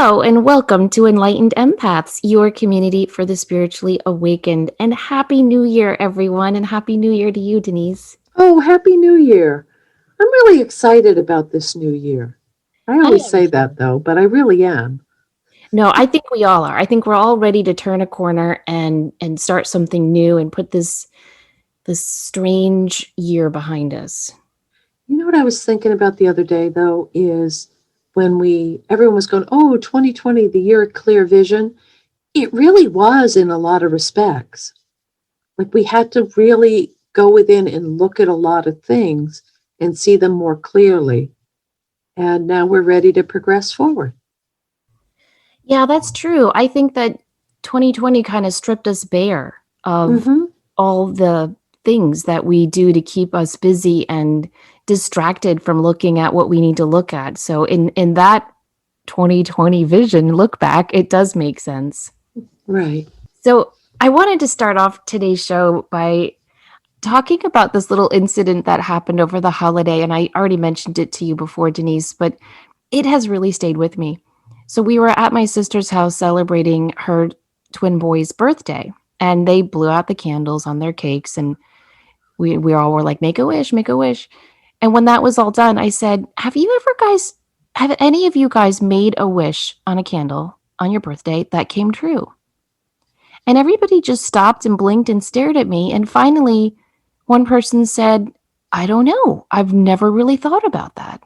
Hello and welcome to Enlightened Empaths, your community for the spiritually awakened. And Happy New Year, everyone, and Happy New Year to you, Denise. Oh, Happy New Year. I'm really excited about this new year. I I always am. say that though, but I really am. No, I think we all are. I think we're all ready to turn a corner and start something new and put this strange year behind us. You know what I was thinking about the other day though is when everyone was going, "Oh, 2020, the year of clear vision." It really was in a lot of respects. Like we had to really go within and look at a lot of things and see them more clearly. And now we're ready to progress forward. Yeah, that's true. I think that 2020 kind of stripped us bare of Mhm. all the things that we do to keep us busy and distracted from looking at what we need to look at. So in that 2020 vision look back, it does make sense. Right. So I wanted to start off today's show by talking about this little incident that happened over the holiday. And I already mentioned it to you before, Denise, but it has really stayed with me. So we were at my sister's house celebrating her twin boy's birthday, and they blew out the candles on their cakes, and we all were like, make a wish, make a wish. And when that was all done, I said, have any of you guys made a wish on a candle on your birthday that came true? And everybody just stopped and blinked and stared at me. And finally, one person said, I don't know. I've never really thought about that.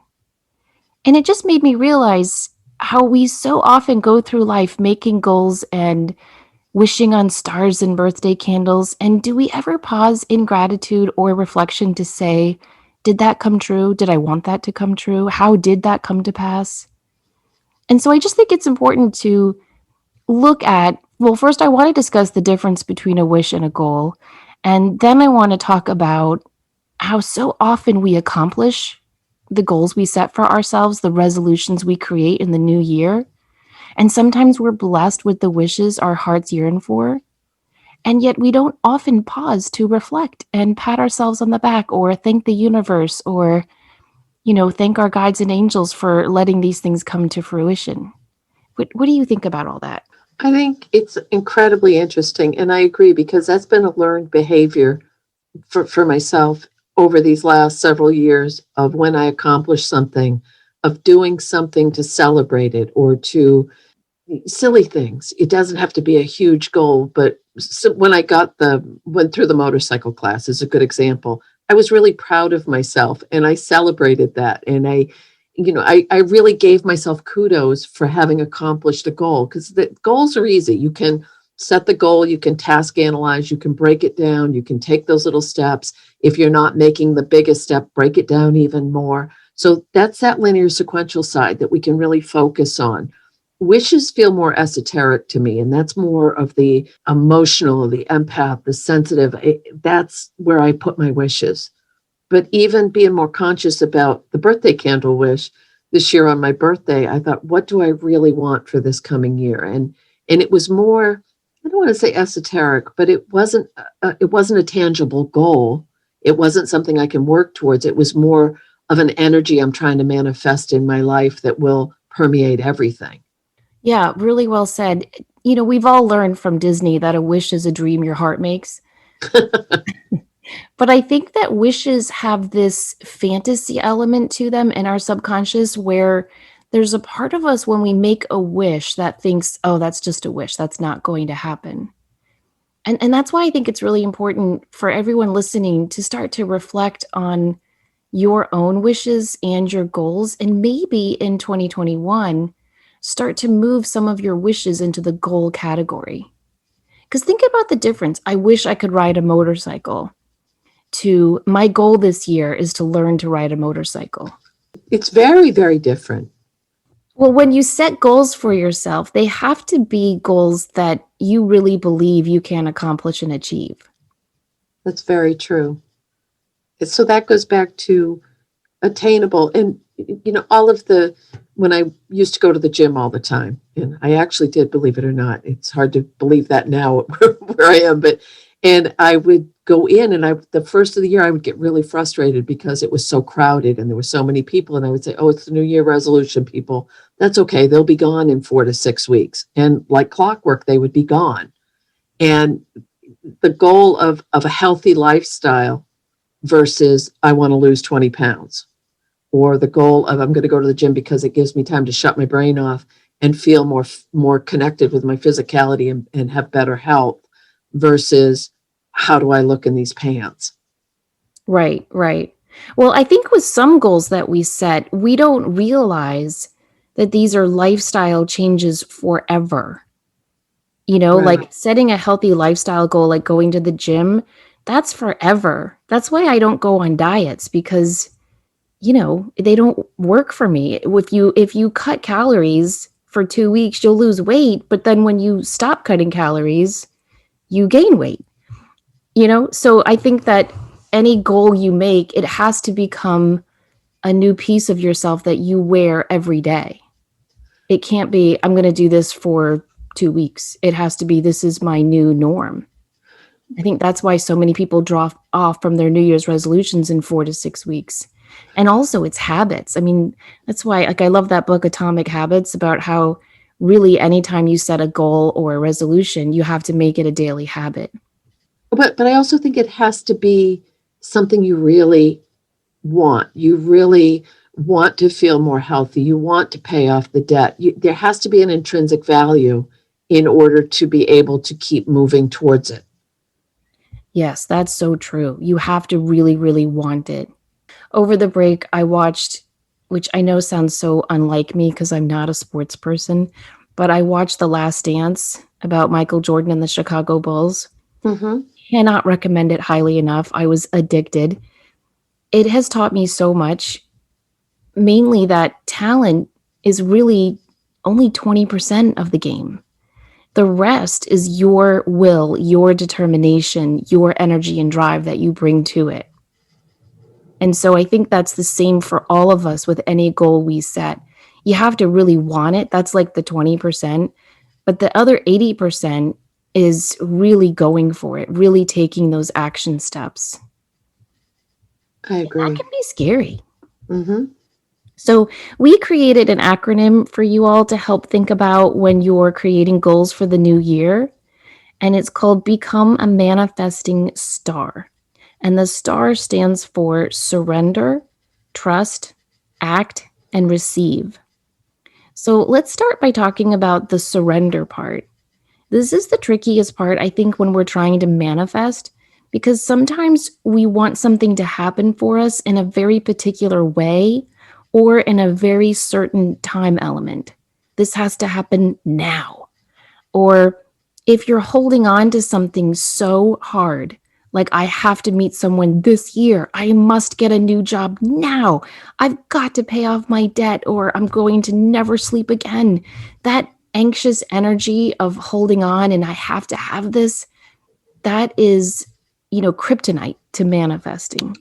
And it just made me realize how we so often go through life making goals and wishing on stars and birthday candles. And do we ever pause in gratitude or reflection to say, did that come true? Did I want that to come true? How did that come to pass? And so I just think it's important to look at, well, first, I want to discuss the difference between a wish and a goal. And then I want to talk about how so often we accomplish the goals we set for ourselves, the resolutions we create in the new year. And sometimes we're blessed with the wishes our hearts yearn for. And yet we don't often pause to reflect and pat ourselves on the back or thank the universe or, thank our guides and angels for letting these things come to fruition. What do you think about all that? I think it's incredibly interesting, and I agree because that's been a learned behavior for myself over these last several years of when I accomplish something, of doing something to celebrate it or to silly things. It doesn't have to be a huge goal, but when I went through the motorcycle class is a good example. I was really proud of myself and I celebrated that. And I really gave myself kudos for having accomplished a goal because the goals are easy. You can set the goal, you can task analyze, you can break it down, you can take those little steps. If you're not making the biggest step, break it down even more. So that's that linear sequential side that we can really focus on. Wishes feel more esoteric to me, and that's more of the emotional, the empath, the sensitive. That's where I put my wishes. But even being more conscious about the birthday candle wish this year on my birthday, I thought, what do I really want for this coming year? And it was more, I don't want to say esoteric, but it wasn't a tangible goal. It wasn't something I can work towards. It was more of an energy I'm trying to manifest in my life that will permeate everything. Yeah, really well said. We've all learned from Disney that a wish is a dream your heart makes. But I think that wishes have this fantasy element to them in our subconscious where there's a part of us when we make a wish that thinks, oh, that's just a wish. That's not going to happen. And that's why I think it's really important for everyone listening to start to reflect on your own wishes and your goals. And maybe in 2021, start to move some of your wishes into the goal category. Because think about the difference. I wish I could ride a motorcycle to my goal this year is to learn to ride a motorcycle. It's very, very different. Well, when you set goals for yourself, they have to be goals that you really believe you can accomplish and achieve. That's very true. So that goes back to attainable. And, all of when I used to go to the gym all the time, and I actually did, believe it or not, it's hard to believe that now where I am, and I would go in and the first of the year, I would get really frustrated because it was so crowded and there were so many people. And I would say, oh, it's the New Year resolution, people. that's okay. They'll be gone in 4 to 6 weeks. And like clockwork, they would be gone. And the goal of a healthy lifestyle versus I want to lose 20 pounds, or the goal of I'm going to go to the gym because it gives me time to shut my brain off and feel more connected with my physicality and have better health versus how do I look in these pants? Right, right. Well, I think with some goals that we set, we don't realize that these are lifestyle changes forever. You know, Right. like setting a healthy lifestyle goal, like going to the gym, that's forever. That's why I don't go on diets because, you know, they don't work for me. If you cut calories for 2 weeks, you'll lose weight, but then when you stop cutting calories, you gain weight. You know, so I think that any goal you make, it has to become a new piece of yourself that you wear every day. It can't be, I'm going to do this for 2 weeks. It has to be, this is my new norm. I think that's why so many people drop off from their New Year's resolutions in 4 to 6 weeks. And also it's habits. I mean, that's why, like, I love that book, Atomic Habits, about how really anytime you set a goal or a resolution, you have to make it a daily habit. But I also think it has to be something you really want. You really want to feel more healthy. You want to pay off the debt. There has to be an intrinsic value in order to be able to keep moving towards it. Yes, that's so true. You have to really, really want it. Over the break, I watched, which I know sounds so unlike me because I'm not a sports person, but I watched The Last Dance about Michael Jordan and the Chicago Bulls. Mm-hmm. Cannot recommend it highly enough. I was addicted. It has taught me so much, mainly that talent is really only 20% of the game. The rest is your will, your determination, your energy and drive that you bring to it. And so I think that's the same for all of us with any goal we set. You have to really want it. That's like the 20%. But the other 80% is really going for it, really taking those action steps. I That agree. can be scary. Mm-hmm. So, we created an acronym for you all to help think about when you're creating goals for the new year. And it's called Become a Manifesting Star. And the star stands for surrender, trust, act, and receive. So, let's start by talking about the surrender part. This is the trickiest part, I think, when we're trying to manifest, because sometimes we want something to happen for us in a very particular way or in a very certain time element. This has to happen now. Or if you're holding on to something so hard, like I have to meet someone this year, I must get a new job now, I've got to pay off my debt, or I'm going to never sleep again. That anxious energy of holding on and I have to have this, that is, kryptonite to manifesting.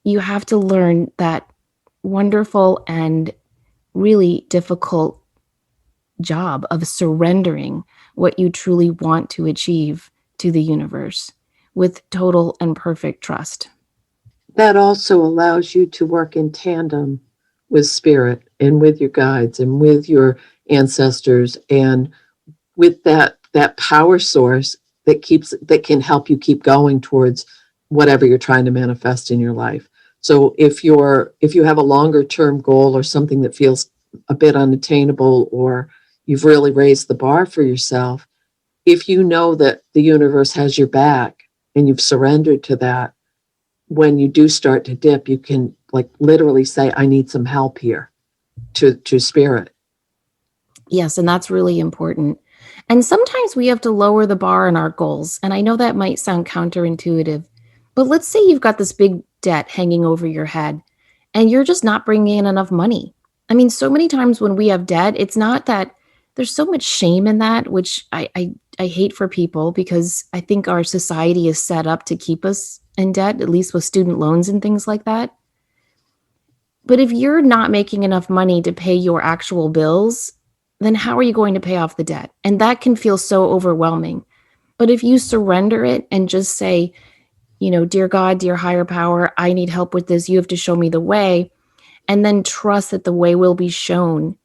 You have to learn that wonderful and really difficult job of surrendering what you truly want to achieve to the universe with total and perfect trust. That also allows you to work in tandem with spirit and with your guides and with your ancestors and with that power source that can help you keep going towards whatever you're trying to manifest in your life. So if you have a longer term goal or something that feels a bit unattainable, or you've really raised the bar for yourself, if you know that the universe has your back and you've surrendered to that, when you do start to dip, you can like literally say, I need some help here to spirit. Yes, and that's really important. And sometimes we have to lower the bar in our goals. And I know that might sound counterintuitive, but let's say you've got this big debt hanging over your head and you're just not bringing in enough money. I mean, so many times when we have debt, it's not that there's so much shame in that, which I hate for people because I think our society is set up to keep us in debt, at least with student loans and things like that. But if you're not making enough money to pay your actual bills, then how are you going to pay off the debt? And that can feel so overwhelming. But if you surrender it and just say, dear God, dear higher power, I need help with this. You have to show me the way. And then trust that the way will be shown.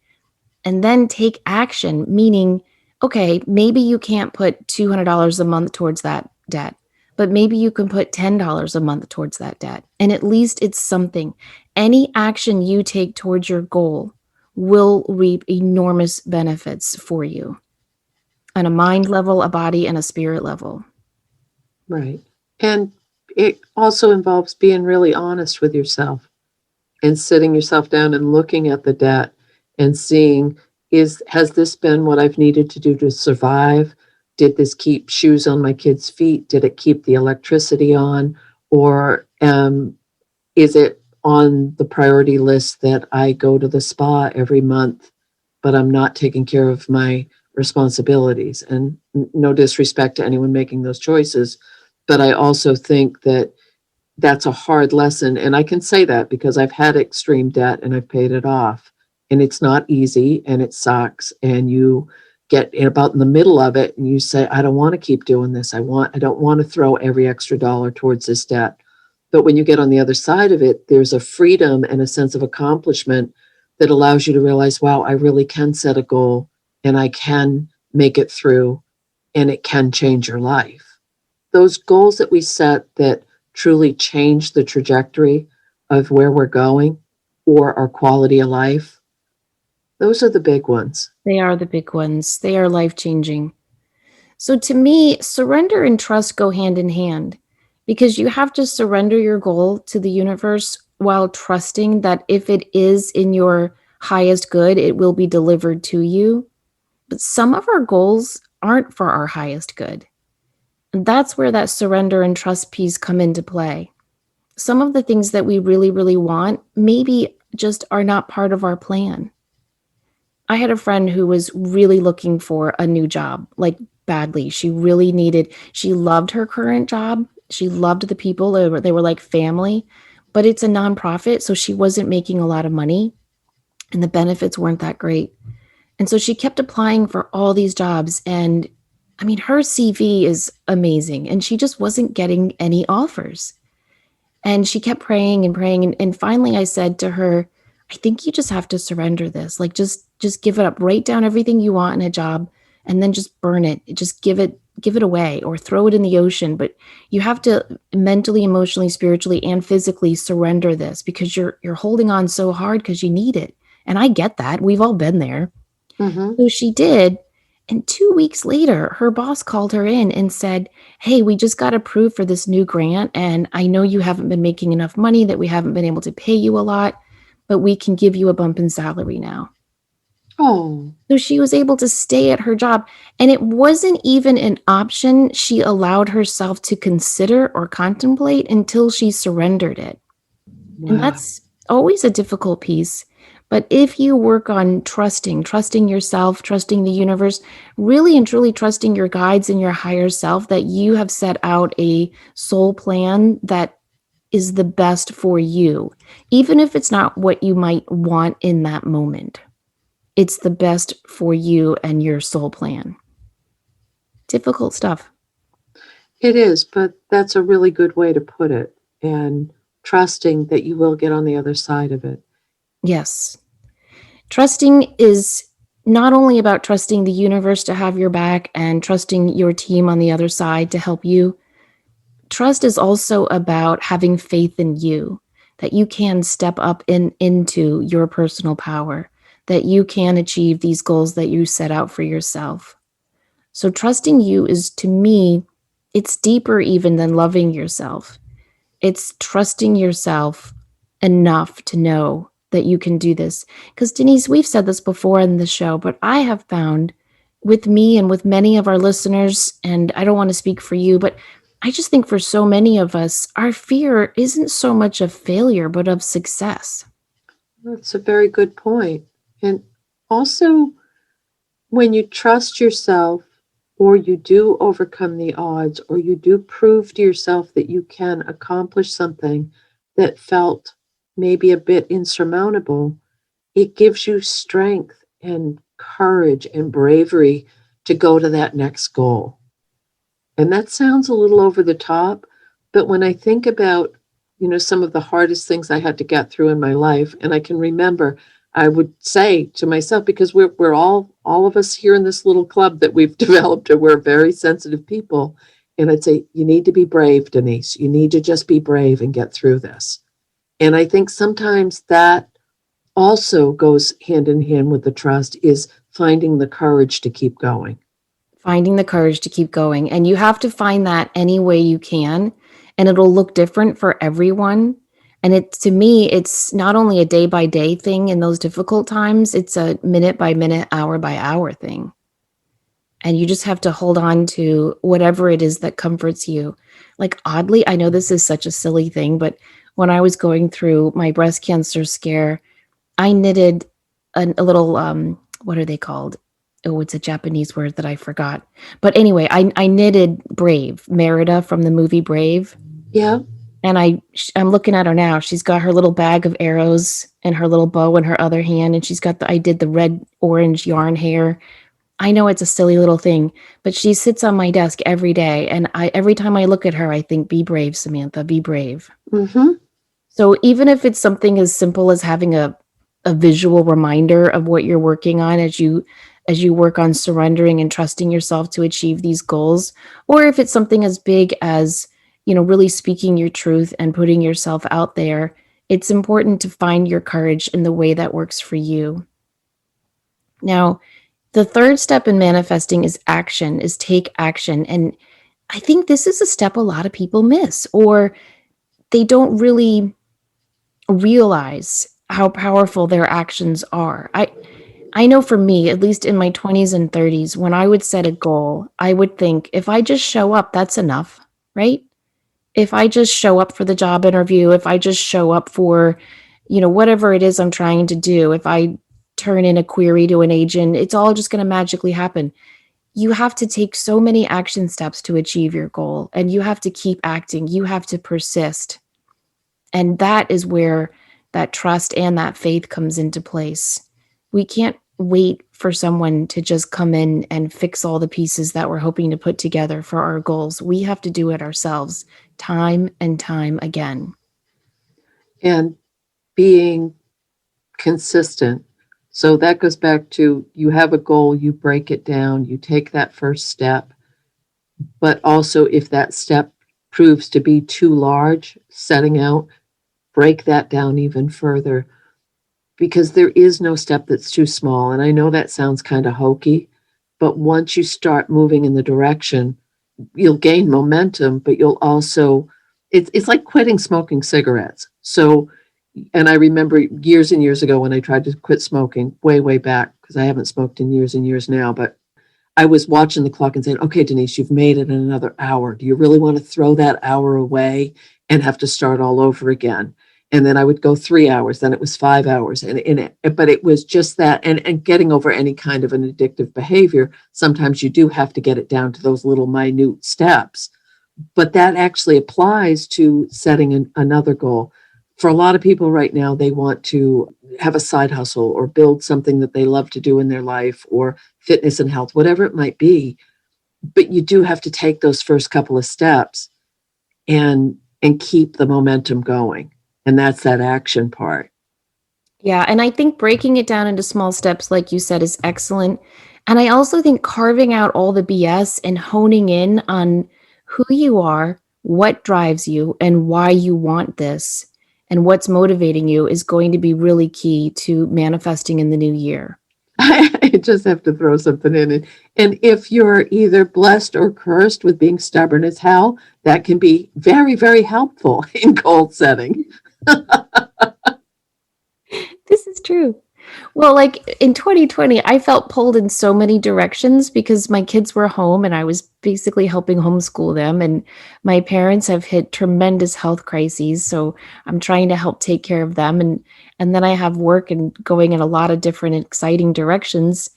and then take action, meaning, okay, maybe you can't put $200 a month towards that debt, but maybe you can put $10 a month towards that debt. And at least it's something. Any action you take towards your goal will reap enormous benefits for you on a mind level, a body, and a spirit level. Right. And it also involves being really honest with yourself and sitting yourself down and looking at the debt and seeing, has this been what I've needed to do to survive? Did this keep shoes on my kids' feet? Did it keep the electricity on? Or is it on the priority list that I go to the spa every month, but I'm not taking care of my responsibilities? And no disrespect to anyone making those choices, but I also think that that's a hard lesson. And I can say that because I've had extreme debt and I've paid it off. And it's not easy and it sucks. And you get about in the middle of it and you say, I don't want to keep doing this. I don't want to throw every extra dollar towards this debt. But when you get on the other side of it, there's a freedom and a sense of accomplishment that allows you to realize, wow, I really can set a goal and I can make it through and it can change your life. Those goals that we set that truly change the trajectory of where we're going or our quality of life, those are the big ones. They are the big ones. They are life-changing. So to me, surrender and trust go hand in hand because you have to surrender your goal to the universe while trusting that if it is in your highest good, it will be delivered to you. But some of our goals aren't for our highest good. And that's where that surrender and trust piece come into play. Some of the things that we really, really want maybe just are not part of our plan. I had a friend who was really looking for a new job, like badly. She loved her current job. She loved the people. They were like family, but it's a nonprofit. So she wasn't making a lot of money and the benefits weren't that great. And so she kept applying for all these jobs. And I mean, her CV is amazing and she just wasn't getting any offers. And she kept praying and praying. And finally I said to her, I think you just have to surrender this. Like just give it up. Write down everything you want in a job and then just burn it. Just give it away or throw it in the ocean. But you have to mentally, emotionally, spiritually, and physically surrender this because you're holding on so hard because you need it. And I get that. We've all been there. Mm-hmm. So she did. And 2 weeks later, her boss called her in and said, hey, we just got approved for this new grant. And I know you haven't been making enough money, that we haven't been able to pay you a lot, but we can give you a bump in salary now. Oh. So she was able to stay at her job. And it wasn't even an option she allowed herself to consider or contemplate until she surrendered it. Wow. And that's always a difficult piece. But if you work on trusting yourself, trusting the universe, really and truly trusting your guides and your higher self, that you have set out a soul plan that is the best for you, even if it's not what you might want in that moment. It's the best for you and your soul plan. Difficult stuff. It is, but that's a really good way to put it. And trusting that you will get on the other side of it. Yes. Trusting is not only about trusting the universe to have your back and trusting your team on the other side to help you. Trust is also about having faith in you, that you can step up into your personal power, that you can achieve these goals that you set out for yourself. So trusting you is, to me, it's deeper even than loving yourself. It's trusting yourself enough to know that you can do this. Because Denise, we've said this before in the show, but I have found with me and with many of our listeners, and I don't want to speak for you, but I just think for so many of us, our fear isn't so much of failure, but of success. That's a very good point. And also, when you trust yourself, or you do overcome the odds, or you do prove to yourself that you can accomplish something that felt maybe a bit insurmountable, it gives you strength and courage and bravery to go to that next goal. And that sounds a little over the top, but when I think about, some of the hardest things I had to get through in my life, and I can remember I would say to myself, because we're all of us here in this little club that we've developed, and we're very sensitive people. And I'd say, you need to be brave, Denise. You need to just be brave and get through this. And I think sometimes that also goes hand in hand with the trust, is finding the courage to keep going. Finding the courage to keep going. And you have to find that any way you can. And it'll look different for everyone. And to me, it's not only a day by day thing in those difficult times, it's a minute by minute, hour by hour thing. And you just have to hold on to whatever it is that comforts you. Like, oddly, I know this is such a silly thing, but when I was going through my breast cancer scare, I knitted a little, what are they called? Oh, it's a Japanese word that I forgot. But anyway, I knitted Brave, Merida from the movie Brave. Yeah. And I'm looking at her now. She's got her little bag of arrows and her little bow in her other hand. And she's got I did the red, orange yarn hair. I know it's a silly little thing, but she sits on my desk every day. And every time I look at her, I think, be brave, Samantha, be brave. Mm-hmm. So even if it's something as simple as having a visual reminder of what you're working on as you work on surrendering and trusting yourself to achieve these goals, or if it's something as big as, really speaking your truth and putting yourself out there, it's important to find your courage in the way that works for you. Now, the third step in manifesting is action, is take action. And I think this is a step a lot of people miss, or they don't really realize how powerful their actions are. I know for me, at least in my 20s and 30s, when I would set a goal, I would think, if I just show up, that's enough, right? If I just show up for the job interview, if I just show up for, whatever it is I'm trying to do, if I turn in a query to an agent, it's all just going to magically happen. You have to take so many action steps to achieve your goal, and you have to keep acting. You have to persist. And that is where that trust and that faith comes into place. We can't wait for someone to just come in and fix all the pieces that we're hoping to put together for our goals. We have to do it ourselves, time and time again. And being consistent. So that goes back to, you have a goal, you break it down, you take that first step. But also, if that step proves to be too large, setting out, break that down even further, because there is no step that's too small. And I know that sounds kind of hokey, but once you start moving in the direction, you'll gain momentum, but you'll also, it's like quitting smoking cigarettes. So, and I remember years and years ago when I tried to quit smoking, way back, because I haven't smoked in years and years now, but I was watching the clock and saying, okay, Denise, you've made it in another hour. Do you really want to throw that hour away and have to start all over again? And then I would go 3 hours, then it was 5 hours. But it was just that, and getting over any kind of an addictive behavior, sometimes you do have to get it down to those little minute steps. But that actually applies to setting another goal. For a lot of people right now, they want to have a side hustle or build something that they love to do in their life, or fitness and health, whatever it might be. But you do have to take those first couple of steps and keep the momentum going. And that's that action part. Yeah. And I think breaking it down into small steps, like you said, is excellent. And I also think carving out all the BS and honing in on who you are, what drives you, and why you want this, and what's motivating you is going to be really key to manifesting in the new year. I just have to throw something in. And if you're either blessed or cursed with being stubborn as hell, that can be very, very helpful in goal setting. This is true. Well, like in 2020, I felt pulled in so many directions because my kids were home and I was basically helping homeschool them. And my parents have hit tremendous health crises. So I'm trying to help take care of them. And then I have work and going in a lot of different exciting directions.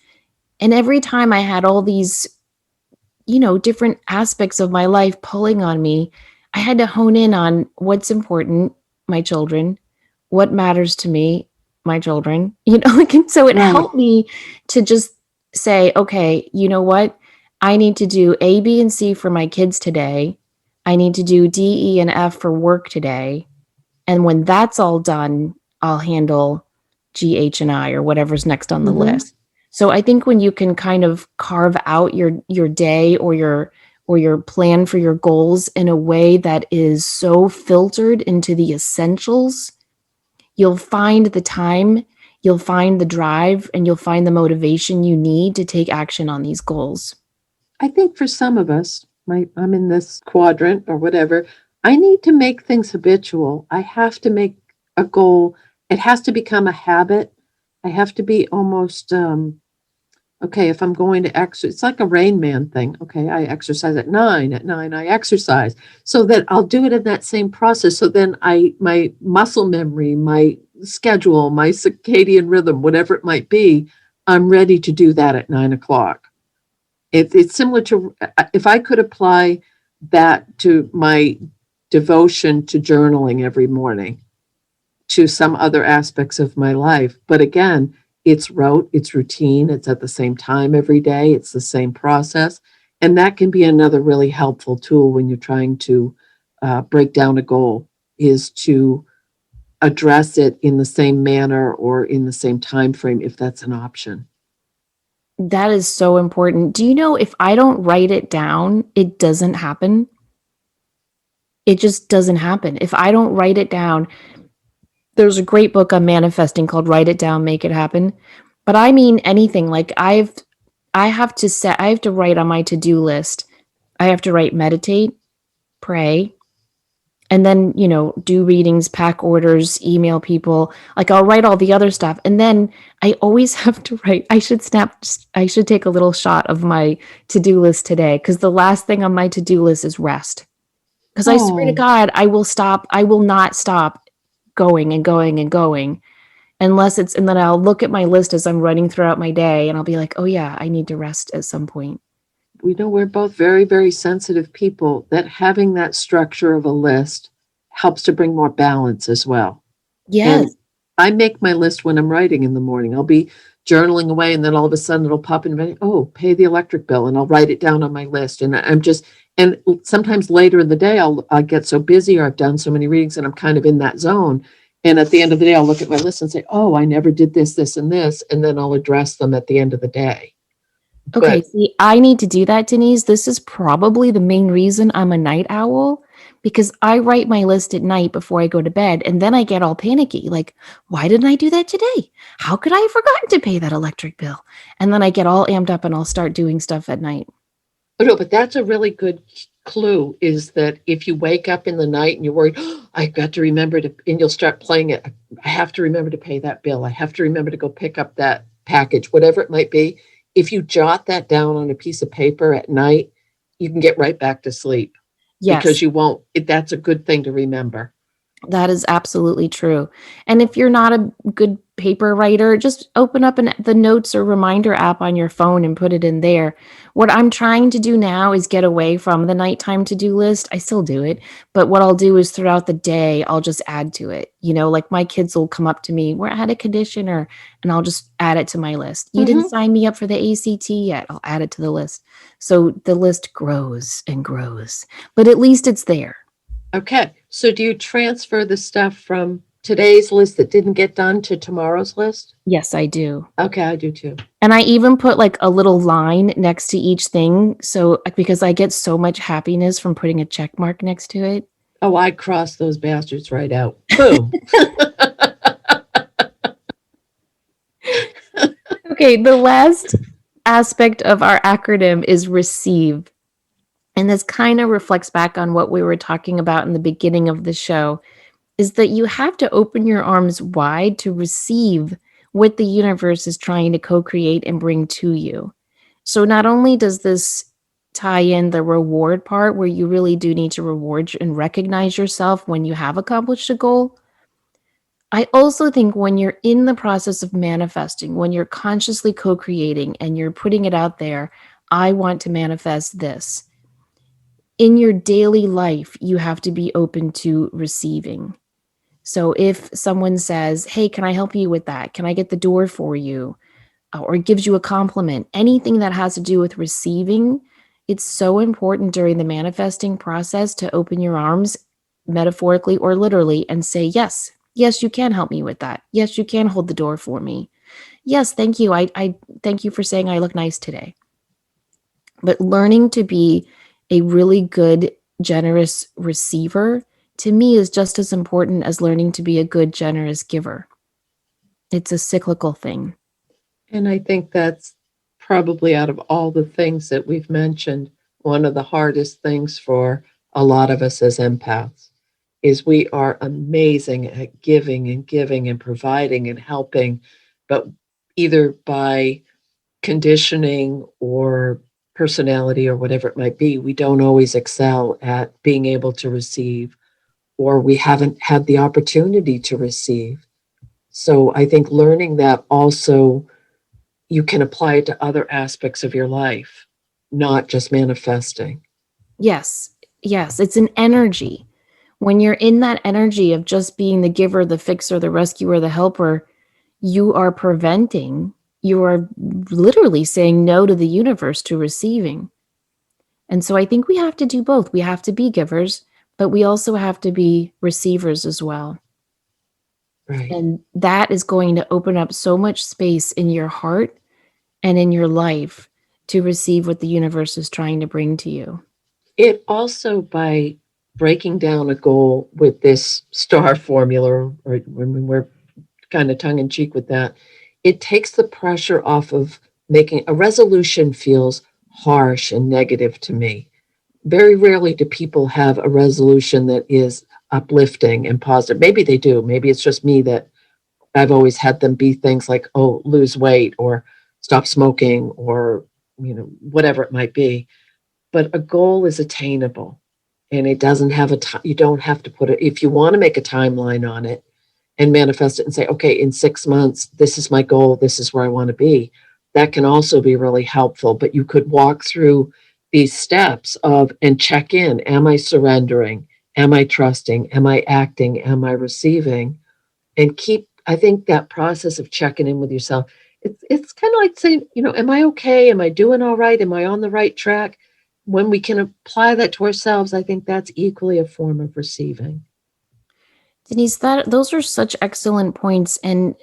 And every time I had all these, different aspects of my life pulling on me, I had to hone in on what's important, my children, what matters to me, my children, and so it helped me to just say, okay, you know what? I need to do A, B, and C for my kids today. I need to do D, E, and F for work today. And when that's all done, I'll handle G, H, and I, or whatever's next on the Mhm. list. So I think when you can kind of carve out your day or your plan for your goals in a way that is so filtered into the essentials, you'll find the time, you'll find the drive, and you'll find the motivation you need to take action on these goals. I think for some of us, I'm in this quadrant or whatever, I need to make things habitual. I have to make a goal. It has to become a habit. I have to be almost okay, if I'm going to exercise, it's like a Rain Man thing. Okay, I exercise at 9. At 9, I exercise so that I'll do it in that same process. So then my muscle memory, my schedule, my circadian rhythm, whatever it might be, I'm ready to do that at 9 o'clock. It's similar to if I could apply that to my devotion to journaling every morning to some other aspects of my life. But again, it's rote, it's routine, it's at the same time every day, it's the same process. And that can be another really helpful tool when you're trying to break down a goal, is to address it in the same manner or in the same time frame if that's an option. That is so important. Do you know if I don't write it down, it doesn't happen? It just doesn't happen. If I don't write it down, there's a great book on manifesting called Write It Down, Make It Happen. But I mean anything. Like I have to write on my to-do list. I have to write meditate, pray, and then, do readings, pack orders, email people. Like I'll write all the other stuff. And then I always have to write, I should take a little shot of my to-do list today, because the last thing on my to-do list is rest. Because I swear to Oh, God, I will not stop going and going and going and then I'll look at my list as I'm running throughout my day and I'll be like, oh yeah, I need to rest at some point. we know we're both very, very sensitive people, that having that structure of a list helps to bring more balance as well. And Yes. I make my list when I'm writing in the morning. I'll be journaling away, and then all of a sudden it'll pop in, oh, pay the electric bill, and I'll write it down on my list. And I'm just, and sometimes later in the day, I get so busy or I've done so many readings and I'm kind of in that zone. And at the end of the day, I'll look at my list and say, oh, I never did this, this, and this. And then I'll address them at the end of the day. Okay, But see, I need to do that, Denise. This is probably the main reason I'm a night owl, because I write my list at night before I go to bed and then I get all panicky. Like, why didn't I do that today? How could I have forgotten to pay that electric bill? And then I get all amped up and I'll start doing stuff at night. oh, no, but that's a really good clue, is that if you wake up in the night and you're worried, oh, I've got to remember to, and you'll start playing it. I have to remember to pay that bill. I have to remember to go pick up that package, whatever it might be. If you jot that down on a piece of paper at night, you can get right back to sleep because Yes. you won't, that's a good thing to remember. That is absolutely true. And if you're not a good paper writer, just open up the notes or reminder app on your phone and put it in there. What I'm trying to do now is get away from the nighttime to-do list. I still do it, but what I'll do is throughout the day, I'll just add to it. Like my kids will come up to me, we're at a conditioner, and I'll just add it to my list. You didn't Mhm. sign me up for the ACT yet. I'll add it to the list. So the list grows and grows, but at least it's there. Okay. So do you transfer the stuff from today's list that didn't get done to tomorrow's list? Yes, I do. Okay, I do too. And I even put like a little line next to each thing. So, because I get so much happiness from putting a check mark next to it. Oh, I crossed those bastards right out. Boom. Okay, the last aspect of our acronym is receive. And this kind of reflects back on what we were talking about in the beginning of the show, is that you have to open your arms wide to receive what the universe is trying to co-create and bring to you. So not only does this tie in the reward part, where you really do need to reward and recognize yourself when you have accomplished a goal, I also think when you're in the process of manifesting, when you're consciously co-creating and you're putting it out there, I want to manifest this. In your daily life, you have to be open to receiving. So if someone says, hey, can I help you with that? Can I get the door for you? Or gives you a compliment, anything that has to do with receiving, it's so important during the manifesting process to open your arms, metaphorically or literally, and say yes. Yes, you can help me with that. Yes, you can hold the door for me. Yes, thank you. I thank you for saying I look nice today. But learning to be a really good, generous receiver to me is just as important as learning to be a good, generous giver. It's a cyclical thing. And I think that's probably out of all the things that we've mentioned, one of the hardest things for a lot of us as empaths is we are amazing at giving and providing and helping, but either by conditioning or personality or whatever it might be, we don't always excel at being able to receive, or we haven't had the opportunity to receive. So I think learning that also you can apply it to other aspects of your life, not just manifesting. Yes. Yes, it's an energy. When you're in that energy of just being the giver, the fixer, the rescuer, the helper, you are preventing, you are literally saying no to the universe to receiving. And so I think we have to do both. We have to be givers, but we also have to be receivers as well. Right. And that is going to open up so much space in your heart and in your life to receive what the universe is trying to bring to you. It also, by breaking down a goal with this star formula, or when we're kind of tongue in cheek with that, it takes the pressure off of making a resolution feels harsh and negative to me. Very rarely do people have a resolution that is uplifting and positive. Maybe they do. Maybe it's just me that I've always had them be things like, oh, lose weight or stop smoking or, whatever it might be. But a goal is attainable and it doesn't have you don't have to put it, if you want to make a timeline on it and manifest it and say, okay, in 6 months, this is my goal, this is where I want to be. That can also be really helpful. But you could walk through these steps of and check in. Am I surrendering? Am I trusting? Am I acting? Am I receiving? And keep, I think that process of checking in with yourself, it's kind of like saying, am I okay? Am I doing all right? Am I on the right track? When we can apply that to ourselves, I think that's equally a form of receiving. Denise, that those are such excellent points. And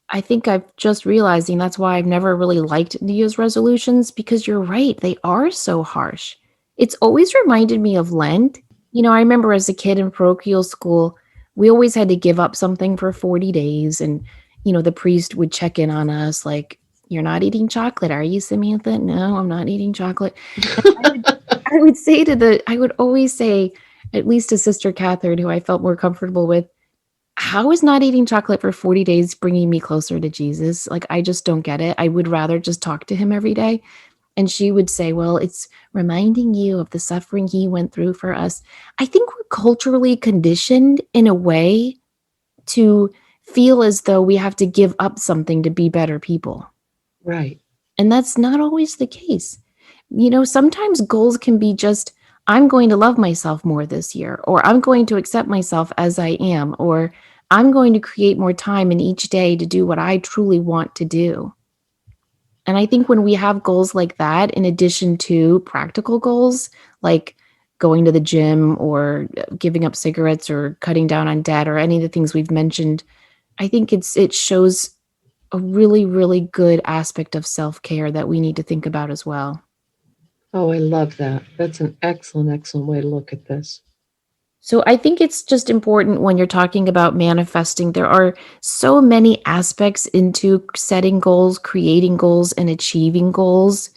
I think I've just realizing that's why I've never really liked New Year's resolutions because you're right, they are so harsh. It's always reminded me of Lent. I remember as a kid in parochial school, we always had to give up something for 40 days. And, the priest would check in on us like, you're not eating chocolate, are you, Samantha? No, I'm not eating chocolate. I would always say, at least to Sister Catherine, who I felt more comfortable with, how is not eating chocolate for 40 days bringing me closer to Jesus? Like, I just don't get it. I would rather just talk to him every day. And she would say, well, it's reminding you of the suffering he went through for us. I think we're culturally conditioned in a way to feel as though we have to give up something to be better people. Right. And that's not always the case. Sometimes goals can be just, I'm going to love myself more this year, or I'm going to accept myself as I am, or I'm going to create more time in each day to do what I truly want to do. And I think when we have goals like that, in addition to practical goals, like going to the gym or giving up cigarettes or cutting down on debt or any of the things we've mentioned, I think it shows a really, really good aspect of self-care that we need to think about as well. Oh, I love that. That's an excellent, excellent way to look at this. So I think it's just important when you're talking about manifesting. There are so many aspects into setting goals, creating goals, and achieving goals.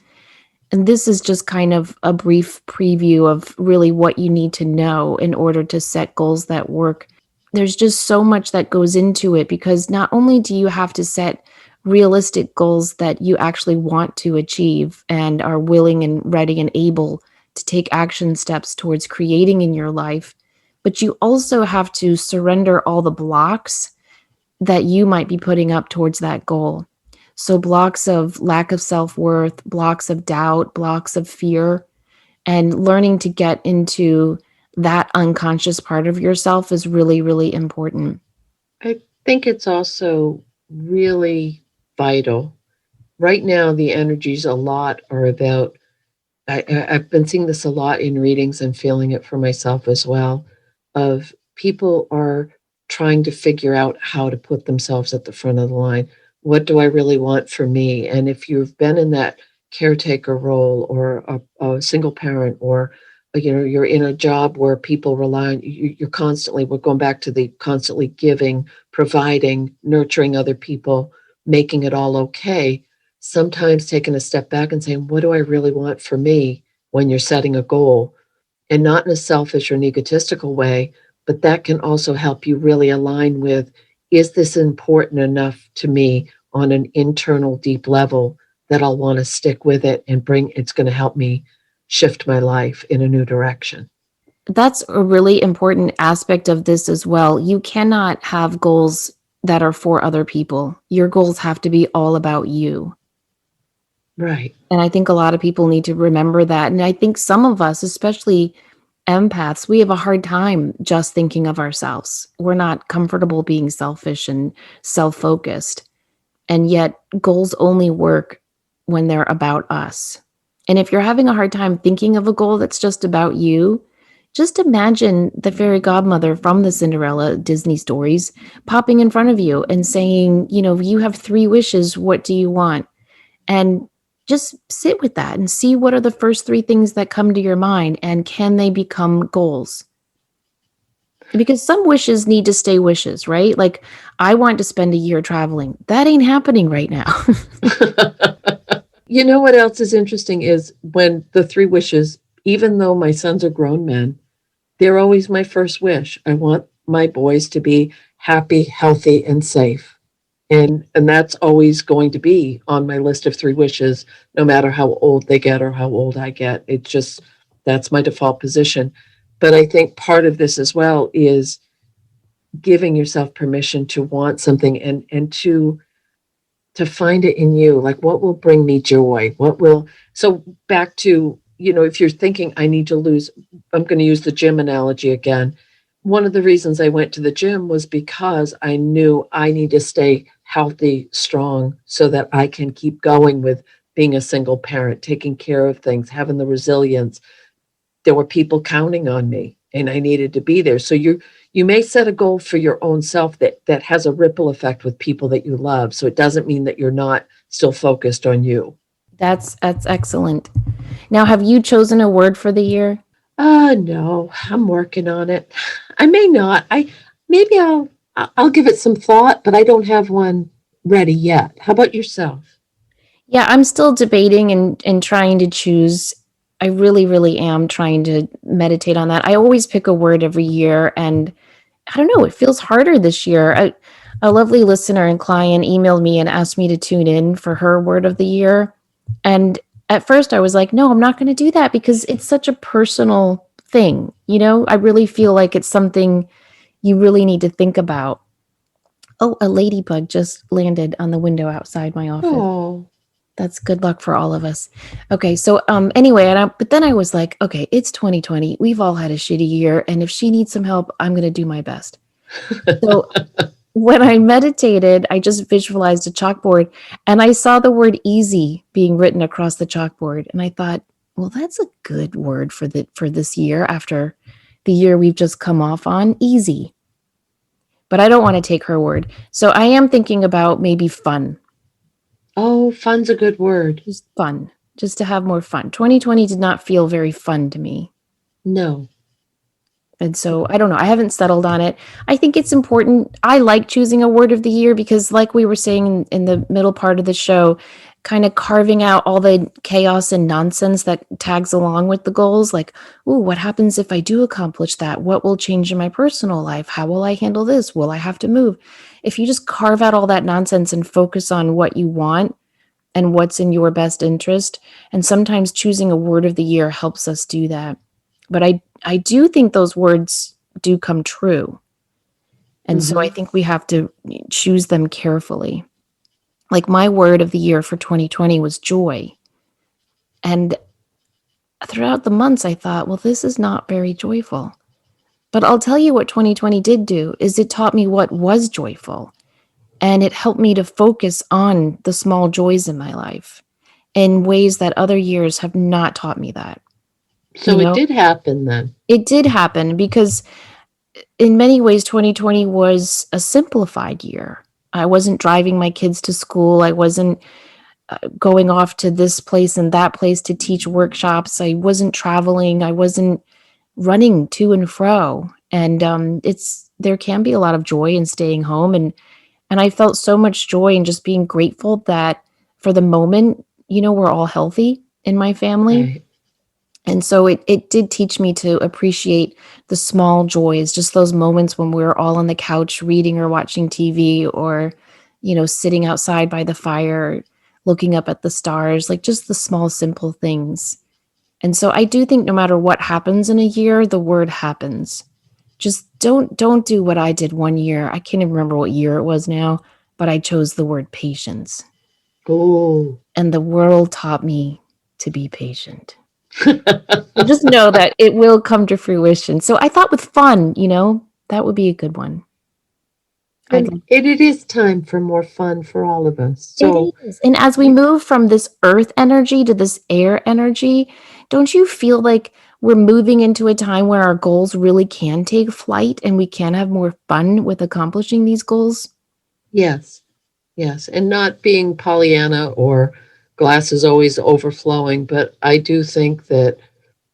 And this is just kind of a brief preview of really what you need to know in order to set goals that work. There's just so much that goes into it because not only do you have to set realistic goals that you actually want to achieve and are willing and ready and able to take action steps towards creating in your life, but you also have to surrender all the blocks that you might be putting up towards that goal. So, blocks of lack of self worth, blocks of doubt, blocks of fear, and learning to get into that unconscious part of yourself is really, really important. I think it's also really vital. Right now, the energies a lot are about, I've been seeing this a lot in readings and feeling it for myself as well, of people are trying to figure out how to put themselves at the front of the line. What do I really want for me? And if you've been in that caretaker role or a single parent, or you're in a job where people rely on you, you're constantly, we're going back to the constantly giving, providing, nurturing other people, making it all okay. Sometimes taking a step back and saying, what do I really want for me, when you're setting a goal, and not in a selfish or an egotistical way, but that can also help you really align with, is this important enough to me on an internal deep level that I'll want to stick with it and it's going to help me shift my life in a new direction. That's a really important aspect of this as well. You cannot have goals that are for other people. Your goals have to be all about you. Right. And I think a lot of people need to remember that. And I think some of us, especially empaths, we have a hard time just thinking of ourselves. We're not comfortable being selfish and self-focused. And yet goals only work when they're about us. And if you're having a hard time thinking of a goal that's just about you, just imagine the fairy godmother from the Cinderella Disney stories popping in front of you and saying, you have 3 wishes. What do you want? And just sit with that and see what are the first 3 things that come to your mind, and can they become goals? Because some wishes need to stay wishes, right? Like, I want to spend a year traveling. That ain't happening right now. You know what else is interesting is when the 3 wishes, even though my sons are grown men, they're always my first wish. I want my boys to be happy, healthy, and safe. And that's always going to be on my list of 3 wishes, no matter how old they get or how old I get. It's just, that's my default position. But I think part of this as well is giving yourself permission to want something, and to find it in you. Like, what will bring me joy? So back to, if you're thinking, I need to lose, I'm going to use the gym analogy again. One of the reasons I went to the gym was because I knew I need to stay healthy, strong, so that I can keep going with being a single parent, taking care of things, having the resilience. There were people counting on me, and I needed to be there. So you may set a goal for your own self that has a ripple effect with people that you love. So it doesn't mean that you're not still focused on you. That's excellent. Now, have you chosen a word for the year? No, I'm working on it. I may not. Maybe I'll give it some thought, but I don't have one ready yet. How about yourself? Yeah, I'm still debating and trying to choose. I really, really am trying to meditate on that. I always pick a word every year, and I don't know, it feels harder this year. A lovely listener and client emailed me and asked me to tune in for her word of the year. And at first I was like, no, I'm not going to do that because it's such a personal thing. I really feel like it's something you really need to think about. Oh, a ladybug just landed on the window outside my office. Oh, That's good luck for all of us. Okay, so anyway, but then I was like, okay, it's 2020. We've all had a shitty year, and if she needs some help, I'm going to do my best. So when I meditated, I just visualized a chalkboard, and I saw the word easy being written across the chalkboard, and I thought, well, that's a good word for this year, after the year we've just come off on, easy. But I don't want to take her word. So I am thinking about maybe fun. Oh, fun's a good word. Just fun, just to have more fun. 2020 did not feel very fun to me. No. And so I don't know. I haven't settled on it. I think it's important. I like choosing a word of the year because, like we were saying in the middle part of the show, kind of carving out all the chaos and nonsense that tags along with the goals. Like, ooh, what happens if I do accomplish that? What will change in my personal life? How will I handle this? Will I have to move? If you just carve out all that nonsense and focus on what you want and what's in your best interest, and sometimes choosing a word of the year helps us do that. But I do think those words do come true. And so I think we have to choose them carefully. Like, my word of the year for 2020 was joy. And throughout the months, I thought, well, this is not very joyful. But I'll tell you what 2020 did do is it taught me what was joyful. And it helped me to focus on the small joys in my life in ways that other years have not taught me that. So it did happen then. It did happen because in many ways, 2020 was a simplified year. I wasn't driving my kids to school. I wasn't going off to this place and that place to teach workshops. I wasn't traveling. I wasn't running to and fro. And there can be a lot of joy in staying home. And I felt so much joy in just being grateful that for the moment, we're all healthy in my family. Right. And so it did teach me to appreciate the small joys, just those moments when we're all on the couch reading or watching TV, or, sitting outside by the fire, looking up at the stars, like just the small, simple things. And so I do think no matter what happens in a year, the word happens. Just don't do what I did one year. I can't even remember what year it was now, but I chose the word patience. Oh. And the world taught me to be patient. Just know that it will come to fruition. So I thought with fun, that would be a good one. And it is time for more fun for all of us. So It is. And as we move from this earth energy to this air energy, don't you feel like we're moving into a time where our goals really can take flight and we can have more fun with accomplishing these goals? yes, yes. And not being Pollyanna or glass is always overflowing, but I do think that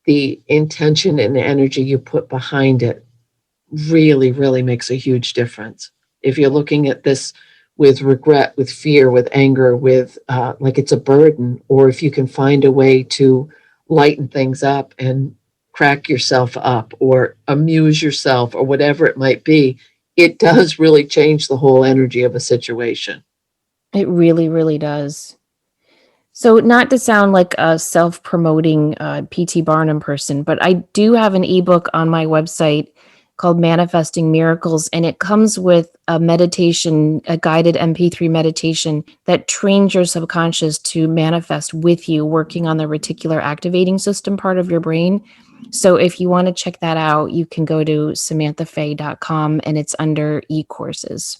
the intention and energy you put behind it really, really makes a huge difference. If you're looking at this with regret, with fear, with anger, with like it's a burden, or if you can find a way to lighten things up and crack yourself up or amuse yourself or whatever it might be, it does really change the whole energy of a situation. It really, really does. So, not to sound like a self promoting PT Barnum person, but I do have an ebook on my website called Manifesting Miracles, and it comes with a meditation, a guided MP3 meditation that trains your subconscious to manifest with you, working on the reticular activating system part of your brain. So, if you want to check that out, you can go to samanthafay.com and it's under e-courses.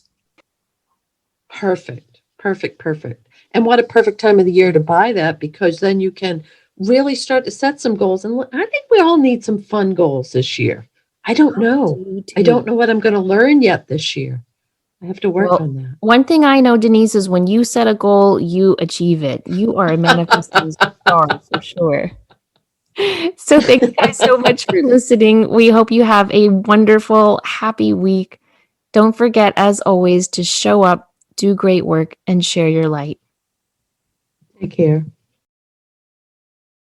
Perfect, perfect, perfect. And what a perfect time of the year to buy that, because then you can really start to set some goals. And I think we all need some fun goals this year. I don't know. I don't know what I'm going to learn yet this year. I have to work on that. One thing I know, Denise, is when you set a goal, you achieve it. You are a manifesting star for sure. So thank you guys so much for listening. We hope you have a wonderful, happy week. Don't forget, as always, to show up, do great work, and share your light. Take care.